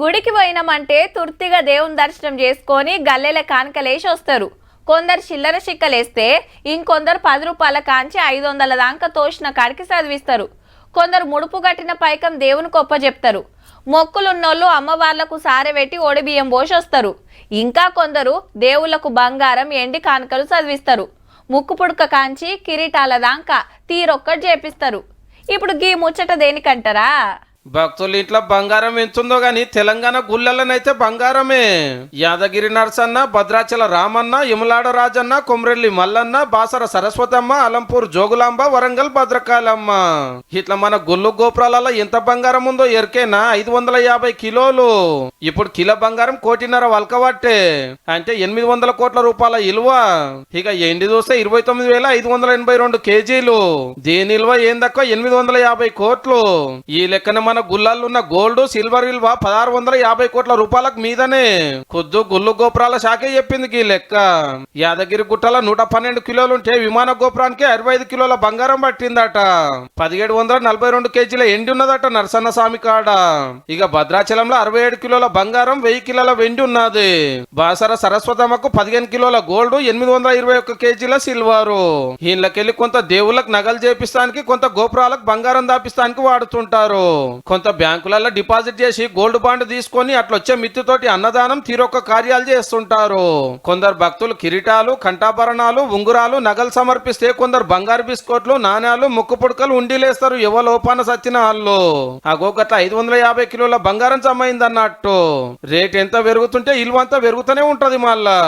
గుడికి పోయినామంటే తుర్తిగా దేవుని దర్శనం చేసుకొని గల్లెల కానుకలేసి వస్తారు. కొందరు చిల్లర చిక్కలేస్తే ఇంకొందరు 10 రూపాయల కాంచి 500 దాకా తోసిన కాడికి చదివిస్తారు. కొందరు ముడుపు కట్టిన పైకం దేవునికి ఒప్ప చెప్తారు. మొక్కులున్నోళ్ళు అమ్మవార్లకు సారె పెట్టి ఒడిబియ్యం పోసి వస్తారు. ఇంకా కొందరు దేవుళ్లకు బంగారం ఎండి కానుకలు చదివిస్తారు. ముక్కు పుడక కాంచి కిరీటాల దాకా తీరొక్కటి చేపిస్తారు. ఇప్పుడు గీ ముచ్చట దేనికంటారా? భక్తుల ఇంట్లో బంగారం ఎంతుందో గాని తెలంగాణ గుళ్ళలనైతే బంగారమే. యాదగిరి నరసన్న, భద్రాచల రామన్న, యములాడ రాజన్న, కొమ్రెల్లి మల్లన్న, బాసర సరస్వతమ్మ, అలంపూర్ జోగులాంబ, వరంగల్ భద్రకాళమ్మ ఇట్లా మన గుళ్ళు గోపురాలలో ఎంత బంగారం ఉందో ఎరికేనా? 550 కిలోలు. ఇప్పుడు కిలో బంగారం 1.5 కోటి వల్కబట్టే, అంటే 800 కోట్ల రూపాయల విలువ. ఇక ఎండి చూస్తే 29,582 కేజీలు. దీని విలువ ఏందక్క 850 కోట్లు. ఈ లెక్కన మన గుళ్ళల్లో ఉన్న గోల్డ్ సిల్వర్ విలువ 1650 కోట్ల రూపాయలకు మీదనే. ఖుద్దు గుళ్ళు గోపురాల శాఖే చెప్పింది ఈ లెక్క. యాదగిరి గుట్టల 112 కిలోలుంటే విమాన గోపురానికి 65 కిలోల బంగారం పట్టిందట. 1742 కేజీల ఎండి ఉన్నదట నరసన్న స్వామి కాడ. ఇక భద్రాచలంలో 67 కిలోల బంగారం, 1000 కిలోల వెండి ఉన్నది. బాసర సరస్వతమ్మకు 15 కిలోల గోల్డ్, 821 కేజీల సిల్వరు. ఈళ్ళకెళ్ళి కొంత దేవుళ్ళకు నగలు చేపిస్తానికి, కొంత గోపురాలకు బంగారం దాపిస్తానికి వాడుతుంటారు. కొంత బ్యాంకులలో డిపాజిట్ చేసి గోల్డ్ బాండ్ తీసుకొని అట్లొచ్చే మిత్తితోటి అన్నదానం తీరొక్క కార్యాలు చేస్తుంటారు. కొందరు భక్తులు కిరీటాలు, కంఠాభరణాలు, ఉంగురాలు, నగలు సమర్పిస్తే కొందరు బంగారు బిస్కెట్లు, నాణ్యాలు, ముక్కు పుడకలు ఉండిలేస్తారు. ఎవలోపాన సచ్చిన వాళ్ళు అగోగట్ల 550 కిలోల బంగారం జమైందన్నట్టు. రేట్ ఎంత పెరుగుతుంటే ఇల్లు అంతా పెరుగుతూనే ఉంటది మళ్ళా.